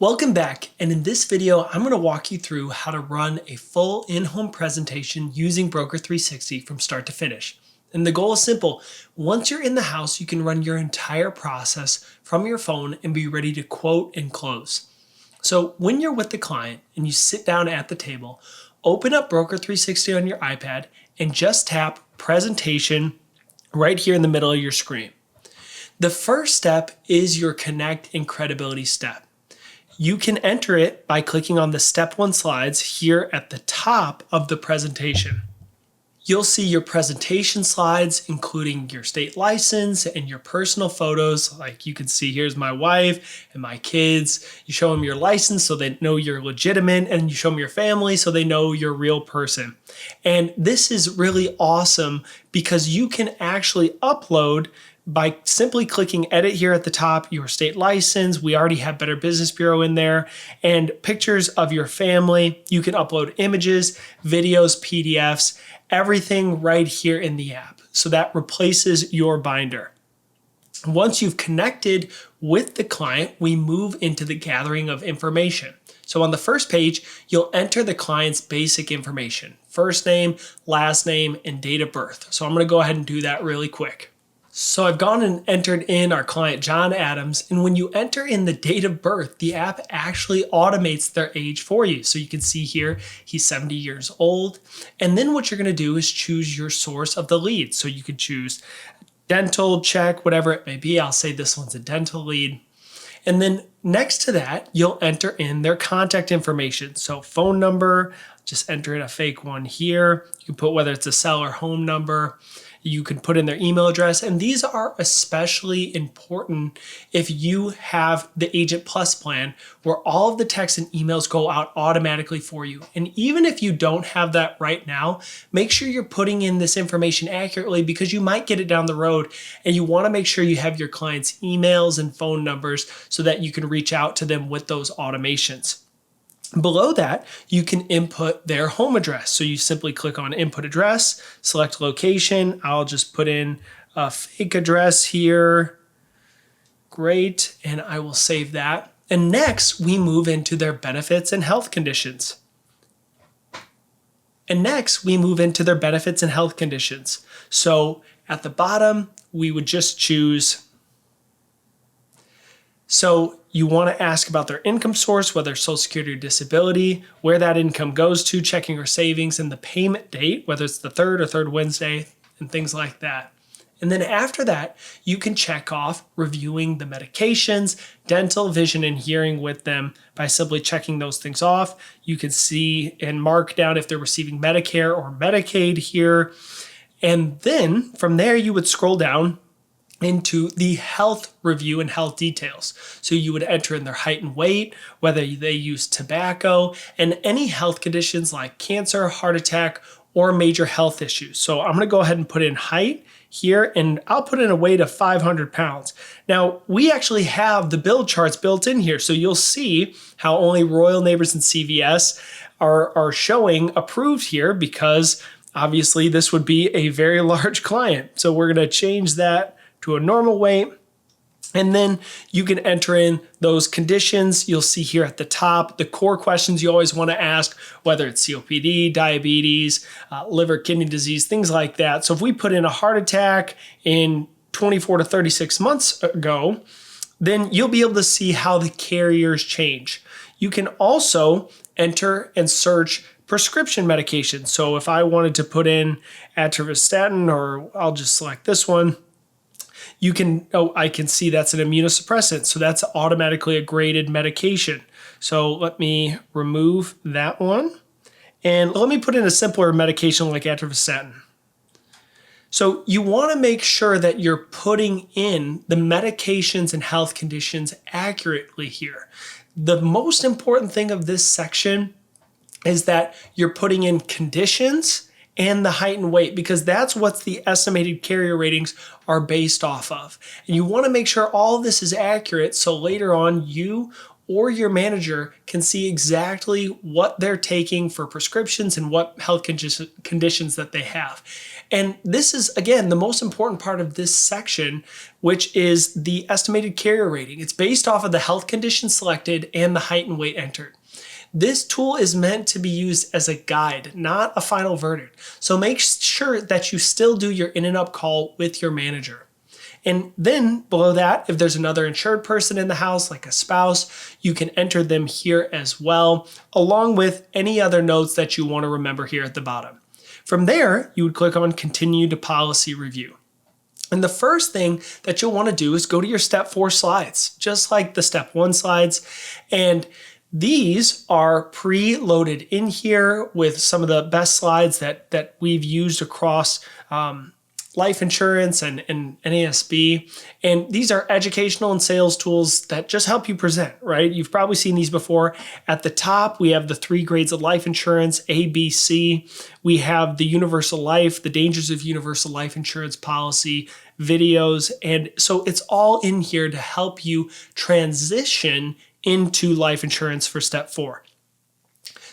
Welcome back, and in this video I'm going to walk you through how to run a full in-home presentation using Broker 360 from start to finish. And the goal is simple. Once you're in the house, you can run your entire process from your phone and be ready to quote and close. So when you're with the client and you sit down at the table, open up Broker 360 on your iPad and just tap Presentation right here in the middle of your screen. The first step is your Connect and Credibility step. You can enter it by clicking on the Step 1 slides here at the top of the presentation. You'll see your presentation slides, including your state license and your personal photos. Like you can see, here's my wife and my kids. You show them your license so they know you're legitimate, and you show them your family so they know you're a real person. And this is really awesome because you can actually upload by simply clicking edit here at the top, your state license. We already have Better Business Bureau in there, and pictures of your family. You can upload images, videos, PDFs, everything right here in the app. So that replaces your binder. Once you've connected with the client, we move into the gathering of information. So on the first page, you'll enter the client's basic information: first name, last name, and date of birth. So I'm going to go ahead and do that really quick. So I've gone and entered in our client, John Adams, and when you enter in the date of birth, the app actually automates their age for you. So you can see here, he's 70 years old. And then what you're gonna do is choose your source of the lead. So you could choose dental, check, whatever it may be. I'll say this one's a dental lead. And then next to that, you'll enter in their contact information. So phone number, just enter in a fake one here. You can put whether it's a cell or home number. You can put in their email address, and these are especially important if you have the Agent Plus plan, where all of the texts and emails go out automatically for you. And even if you don't have that right now, make sure you're putting in this information accurately, because you might get it down the road, and you want to make sure you have your clients' emails and phone numbers so that you can reach out to them with those automations. Below that, you can input their home address. So you simply click on Input Address, select Location. I'll just put in a fake address here. Great, and I will save that. And next, we move into their benefits and health conditions. So at the bottom, we would just choose. So you want to ask about their income source, whether Social Security or disability, where that income goes to, checking or savings, and the payment date, whether it's the third Wednesday, and things like that. And then after that, you can check off reviewing the medications, dental, vision, and hearing with them by simply checking those things off. You can see and mark down if they're receiving Medicare or Medicaid here. And then from there, you would scroll down into the health review and health details. So you would enter in their height and weight, whether they use tobacco, and any health conditions like cancer, heart attack, or major health issues. So I'm gonna go ahead and put in height here, and I'll put in a weight of 500 pounds. Now, we actually have the build charts built in here, so you'll see how only Royal Neighbors and CVS are showing approved here, because obviously this would be a very large client. So we're gonna change that to a normal weight. And then you can enter in those conditions. You'll see here at the top, the core questions you always want to ask, whether it's COPD, diabetes, liver, kidney disease, things like that. So if we put in a heart attack in 24 to 36 months ago, then you'll be able to see how the carriers change. You can also enter and search prescription medication. So if I wanted to put in atorvastatin, or I'll just select this one, I can see that's an immunosuppressant. So that's automatically a graded medication. So let me remove that one. And let me put in a simpler medication like atorvastatin. So you want to make sure that you're putting in the medications and health conditions accurately here. The most important thing of this section is that you're putting in conditions and the height and weight, because that's what the estimated carrier ratings are based off of. And you want to make sure all of this is accurate, so later on you or your manager can see exactly what they're taking for prescriptions and what health conditions that they have. And this is, again, the most important part of this section, which is the estimated carrier rating. It's based off of the health condition selected and the height and weight entered. This tool is meant to be used as a guide, not a final verdict. So make sure that you still do your in and up call with your manager. And then below that, if there's another insured person in the house, like a spouse, you can enter them here as well, along with any other notes that you want to remember here at the bottom. From there, you would click on Continue to Policy Review. And the first thing that you'll want to do is go to your Step 4 slides, just like the Step 1 slides. And these are pre-loaded in here with some of the best slides that we've used across life insurance and NASB. And these are educational and sales tools that just help you present, right? You've probably seen these before. At the top, we have the 3 grades of life insurance, A, B, C. We have the universal life, the dangers of universal life insurance policy, videos. And so it's all in here to help you transition into life insurance for Step 4.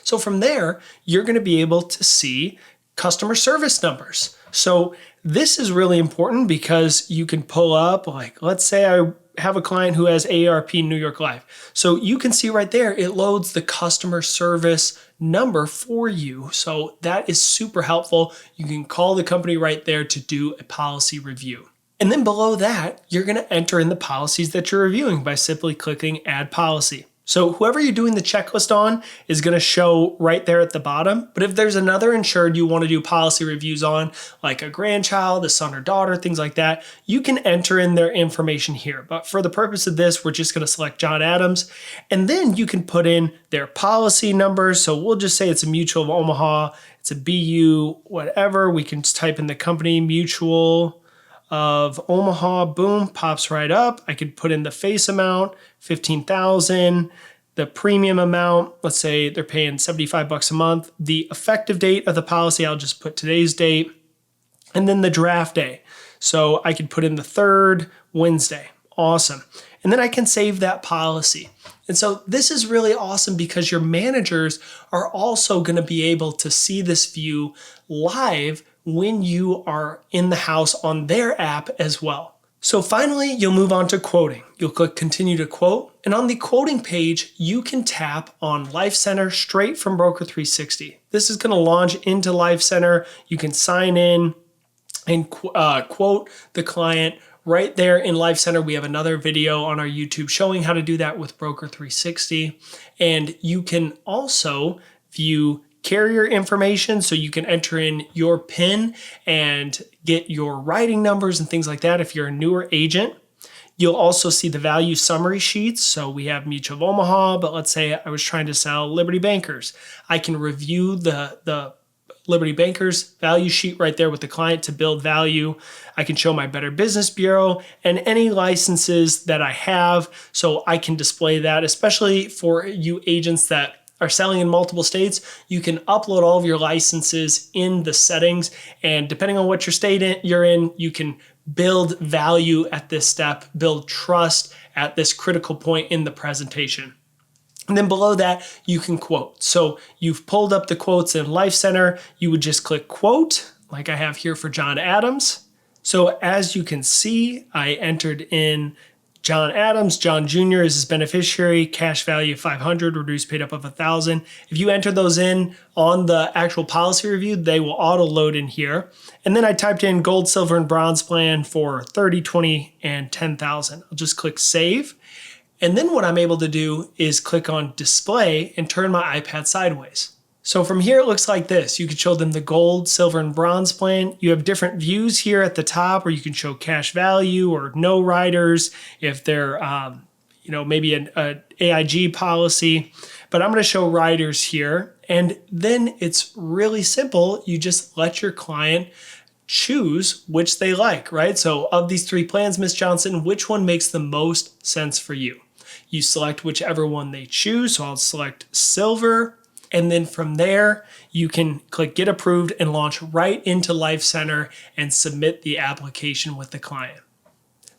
So from there, you're going to be able to see customer service numbers. So this is really important because you can pull up, like, let's say I have a client who has AARP New York Life. So you can see right there, it loads the customer service number for you. So that is super helpful. You can call the company right there to do a policy review. And then below that, you're going to enter in the policies that you're reviewing by simply clicking Add Policy. So whoever you're doing the checklist on is going to show right there at the bottom. But if there's another insured you want to do policy reviews on, like a grandchild, a son or daughter, things like that, you can enter in their information here. But for the purpose of this, we're just going to select John Adams. And then you can put in their policy numbers. So we'll just say it's a Mutual of Omaha, it's a BU, whatever. We can just type in the company, Mutual of Omaha, boom, pops right up. I could put in the face amount, $15,000, the premium amount, let's say they're paying $75 a month. The effective date of the policy, I'll just put today's date, and then the draft day. So I could put in the 3rd Wednesday. Awesome. And then I can save that policy. And so this is really awesome because your managers are also going to be able to see this view live when you are in the house on their app as well. So finally, you'll move on to quoting. You'll click Continue to Quote, and on the quoting page, you can tap on Life Center straight from Broker 360. This is going to launch into Life Center. You can sign in and quote the client right there in Life Center. We have another video on our YouTube showing how to do that with Broker 360. And you can also view carrier information, so you can enter in your PIN and get your writing numbers and things like that if you're a newer agent. You'll also see the value summary sheets. So we have Mutual of Omaha, but let's say I was trying to sell Liberty Bankers. I can review the Liberty Bankers value sheet right there with the client to build value. I can show my Better Business Bureau and any licenses that I have, so I can display that, especially for you agents that are selling in multiple states. You can upload all of your licenses in the settings, and depending on what your state you're in, you can build value at this step, build trust at this critical point in the presentation. And then below that, you can quote. So you've pulled up the quotes in Life Center. You would just click Quote, like I have here for John Adams. So as you can see, I entered in John Adams. John Jr. is his beneficiary, cash value of $500, reduced paid up of $1,000. If you enter those in on the actual policy review, they will auto load in here. And then I typed in gold, silver, and bronze plan for $30,000, $20,000, and $10,000. I'll just click Save. And then what I'm able to do is click on Display and turn my iPad sideways. So from here, it looks like this. You can show them the gold, silver, and bronze plan. You have different views here at the top where you can show cash value or no riders if they're, maybe an AIG policy. But I'm going to show riders here. And then it's really simple. You just let your client choose which they like, right? So of these 3 plans, Ms. Johnson, which one makes the most sense for you? You select whichever one they choose. So I'll select silver. And then from there, you can click Get Approved and launch right into Life Center and submit the application with the client.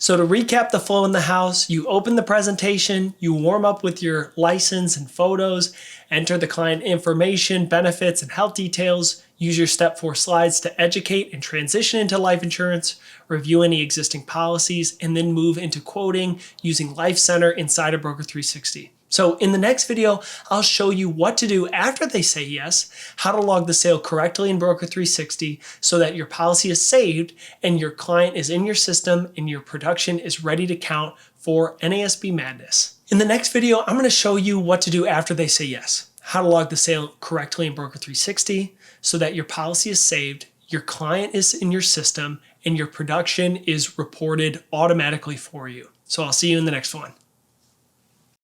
So to recap the flow in the house, you open the presentation, you warm up with your license and photos, enter the client information, benefits, and health details, use your Step 4 slides to educate and transition into life insurance, review any existing policies, and then move into quoting using Life Center inside of Broker 360. So in the next video, I'll show you what to do after they say yes, how to log the sale correctly in Broker 360 so that your policy is saved and your client is in your system and your production is ready to count for NASB Madness. In the next video, I'm going to show you what to do after they say yes, how to log the sale correctly in Broker 360 so that your policy is saved, your client is in your system, and your production is reported automatically for you. So I'll see you in the next one.